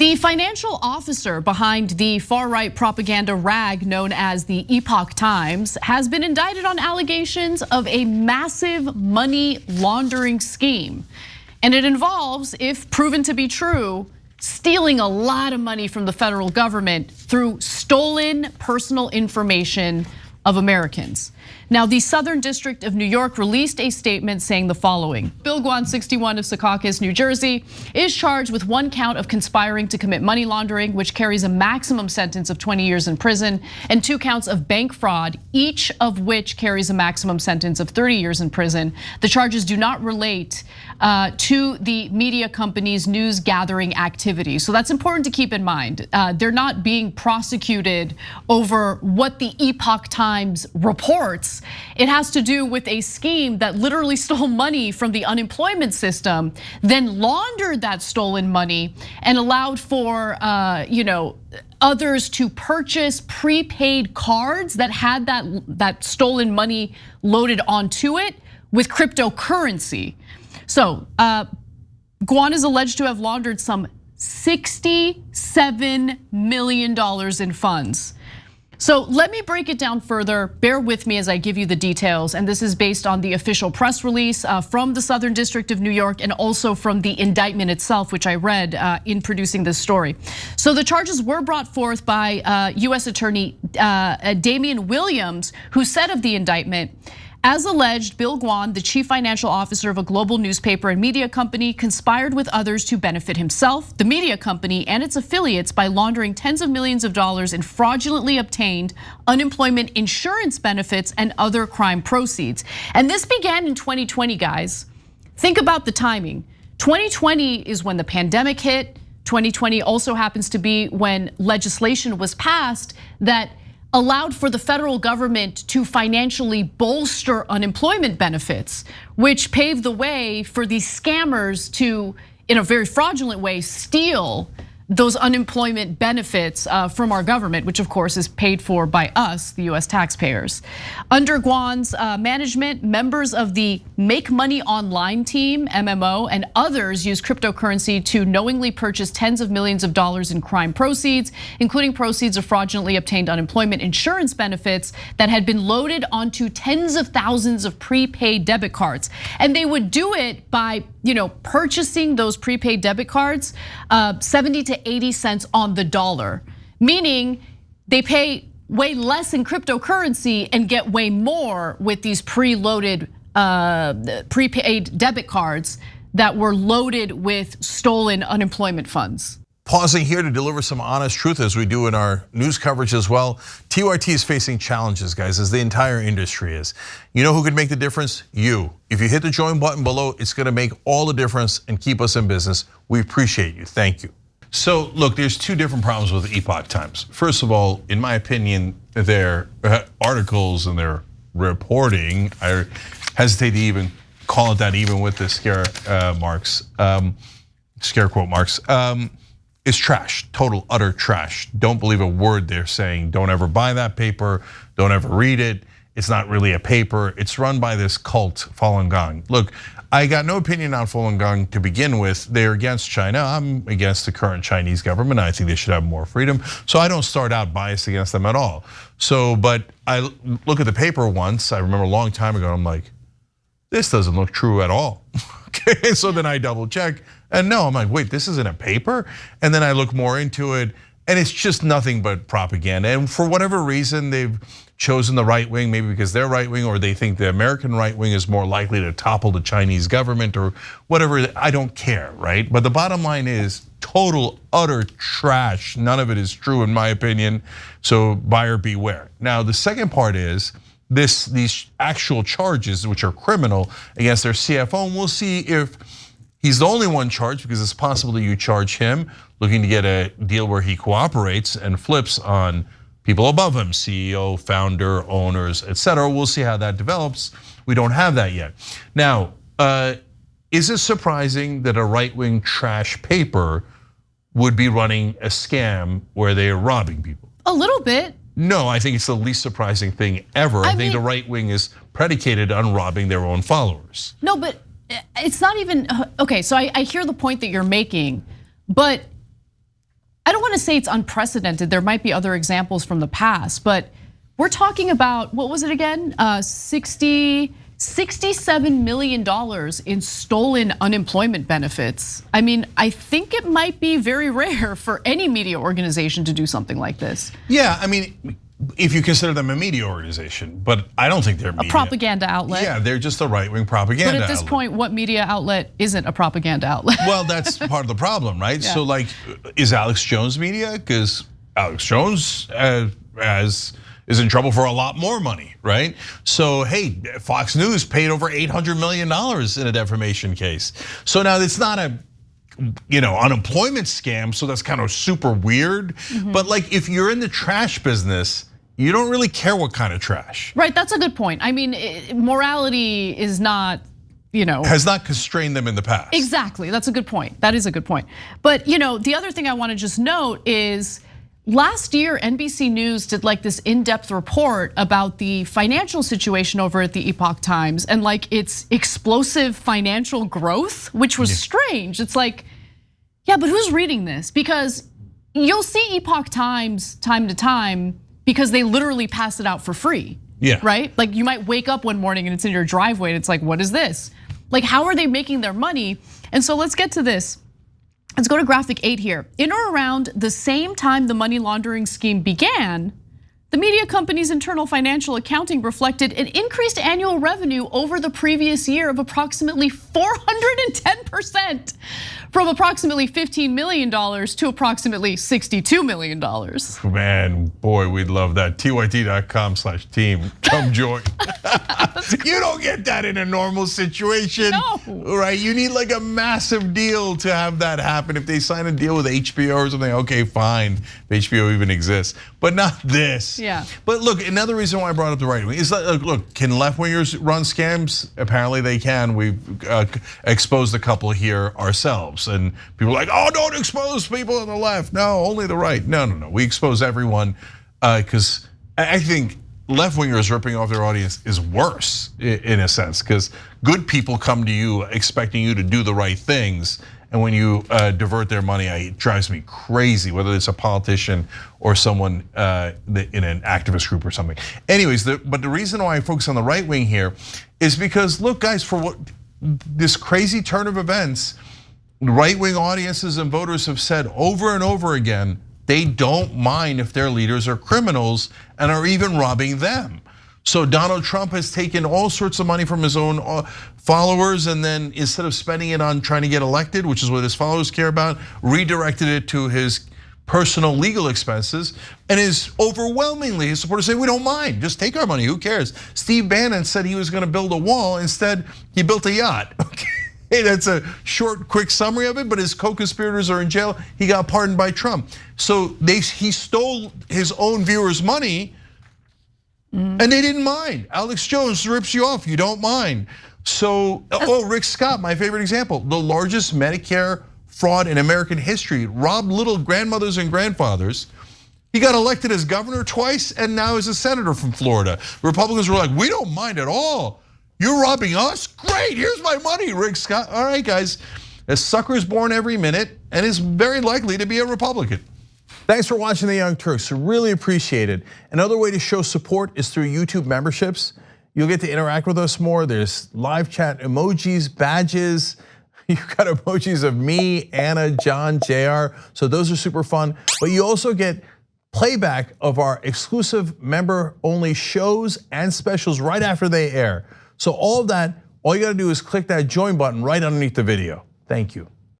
The financial officer behind the far-right propaganda rag known as the Epoch Times has been indicted on allegations of a massive money laundering scheme. And it involves, if proven to be true, stealing a lot of money from the federal government through stolen personal information of Americans. Now, the Southern District of New York released a statement saying the following. Bill Guan, 61 of Secaucus, New Jersey, is charged with 1 count of conspiring to commit money laundering, which carries a maximum sentence of 20 years in prison, and 2 counts of bank fraud, each of which carries a maximum sentence of 30 years in prison. The charges do not relate to the media company's news gathering activities. So that's important to keep in mind. They're not being prosecuted over what the Epoch Times reports. It has to do with a scheme that literally stole money from the unemployment system, then laundered that stolen money and allowed for others to purchase prepaid cards that had that stolen money loaded onto it with cryptocurrency. So Guan is alleged to have laundered some $67 million in funds. So let me break it down further. Bear with me as I give you the details. And this is based on the official press release from the Southern District of New York and also from the indictment itself, which I read in producing this story. So the charges were brought forth by US Attorney Damian Williams, who said of the indictment, as alleged, Bill Guan, the chief financial officer of a global newspaper and media company, conspired with others to benefit himself, the media company, and its affiliates by laundering tens of millions of dollars in fraudulently obtained unemployment insurance benefits and other crime proceeds. And this began in 2020, guys. Think about the timing. 2020 is when the pandemic hit. 2020 also happens to be when legislation was passed that allowed for the federal government to financially bolster unemployment benefits, which paved the way for these scammers to, in a very fraudulent way, steal those unemployment benefits from our government, which of course is paid for by us, the US taxpayers. Under Guan's management, members of the Make Money Online team, MMO, and others used cryptocurrency to knowingly purchase tens of millions of dollars in crime proceeds, including proceeds of fraudulently obtained unemployment insurance benefits that had been loaded onto tens of thousands of prepaid debit cards. And they would do it by purchasing those prepaid debit cards 70 to 80 cents on the dollar, meaning they pay way less in cryptocurrency and get way more with these preloaded prepaid debit cards that were loaded with stolen unemployment funds. Pausing here to deliver some honest truth as we do in our news coverage as well. TYT is facing challenges, guys, as the entire industry is. You know who could make the difference? You. If you hit the join button below, it's gonna make all the difference and keep us in business. We appreciate you, thank you. So look, there's 2 different problems with the Epoch Times. First of all, in my opinion, their articles and their reporting, I hesitate to even call it that even with the scare quote marks, is trash, total, utter trash. Don't believe a word they're saying. Don't ever buy that paper, don't ever read it. It's not really a paper. It's run by this cult, Falun Gong. Look, I got no opinion on Falun Gong to begin with. They're against China. I'm against the current Chinese government. I think they should have more freedom. So I don't start out biased against them at all. So, but I look at the paper once, I remember a long time ago, I'm like, this doesn't look true at all. Okay, so then I double check, and no, I'm like, wait, this isn't a paper? And then I look more into it, and it's just nothing but propaganda. And for whatever reason, they've chosen the right wing, maybe because they're right wing, or they think the American right wing is more likely to topple the Chinese government or whatever, I don't care, right? But the bottom line is total, utter trash. None of it is true in my opinion, so buyer beware. Now, the second part is, these actual charges, which are criminal against their CFO, and we'll see if he's the only one charged, because it's possible that you charge him looking to get a deal where he cooperates and flips on people above him, CEO, founder, owners, etc. We'll see how that develops. We don't have that yet. Now, is it surprising that a right-wing trash paper would be running a scam where they are robbing people? A little bit. No, I think it's the least surprising thing ever. I think the right wing is predicated on robbing their own followers. No, but it's not even, okay, so I hear the point that you're making, but want to say it's unprecedented. There might be other examples from the past, but we're talking about, what was it again? $67 million in stolen unemployment benefits. I mean, I think it might be very rare for any media organization to do something like this. Yeah, I mean, if you consider them a media organization, but I don't think they're media. A propaganda outlet. Yeah, they're just a right-wing propaganda outlet. But at this point, what media outlet isn't a propaganda outlet? Well, that's part of the problem, right? Yeah. So like, is Alex Jones media? Because Alex Jones is in trouble for a lot more money, right? So hey, Fox News paid over $800 million in a defamation case. So now it's not a unemployment scam, so that's kind of super weird. But like, if you're in the trash business, you don't really care what kind of trash. Right, that's a good point. I mean, morality is not, has not constrained them in the past. Exactly, that's a good point. That is a good point. But the other thing I want to just note is, last year, NBC News did like this in-depth report about the financial situation over at the Epoch Times and like its explosive financial growth, which was strange. It's like, yeah, but who's reading this? Because you'll see Epoch Times time to time because they literally pass it out for free. Yeah. Right? Like, you might wake up one morning and it's in your driveway and it's like, what is this? Like, how are they making their money? And so let's get to this. Let's go to graphic 8 here. In or around the same time the money laundering scheme began, the media company's internal financial accounting reflected an increased annual revenue over the previous year of approximately 410%, from approximately $15 million to approximately $62 million. Man, boy, we'd love that. TYT.com/team, come join. You don't get that in a normal situation, No. Right? You need like a massive deal to have that happen. If they sign a deal with HBO or something, okay, fine, if HBO even exists, but not this. Yeah. But look, another reason why I brought up the right wing is that, look, can left wingers run scams? Apparently they can. We've exposed a couple here ourselves, and people are like, oh, don't expose people on the left. No, only the right. No. We expose everyone, because I think left wingers ripping off their audience is worse in a sense, because good people come to you expecting you to do the right things. And when you divert their money, it drives me crazy, whether it's a politician or someone in an activist group or something. Anyways, but the reason why I focus on the right wing here is because, look, guys, for what this crazy turn of events, right wing audiences and voters have said over and over again, they don't mind if their leaders are criminals and are even robbing them. So Donald Trump has taken all sorts of money from his own followers, and then instead of spending it on trying to get elected, which is what his followers care about, redirected it to his personal legal expenses, and is overwhelmingly, his supporters say, we don't mind, just take our money, who cares? Steve Bannon said he was gonna build a wall, instead he built a yacht. Okay. Hey, that's a short, quick summary of it, but his co-conspirators are in jail. He got pardoned by Trump. So he stole his own viewers' money, and they didn't mind. Alex Jones rips you off, you don't mind. So, Rick Scott, my favorite example, the largest Medicare fraud in American history, robbed little grandmothers and grandfathers. He got elected as governor twice and now is a senator from Florida. Republicans were like, we don't mind at all. You're robbing us? Great, here's my money, Rick Scott. All right, guys, a sucker is born every minute and is very likely to be a Republican. Thanks for watching The Young Turks, really appreciate it. Another way to show support is through YouTube memberships. You'll get to interact with us more. There's live chat emojis, badges. You've got emojis of me, Anna, John, JR. So those are super fun. But you also get playback of our exclusive member-only shows and specials right after they air. So all of that, all you gotta do is click that join button right underneath the video. Thank you.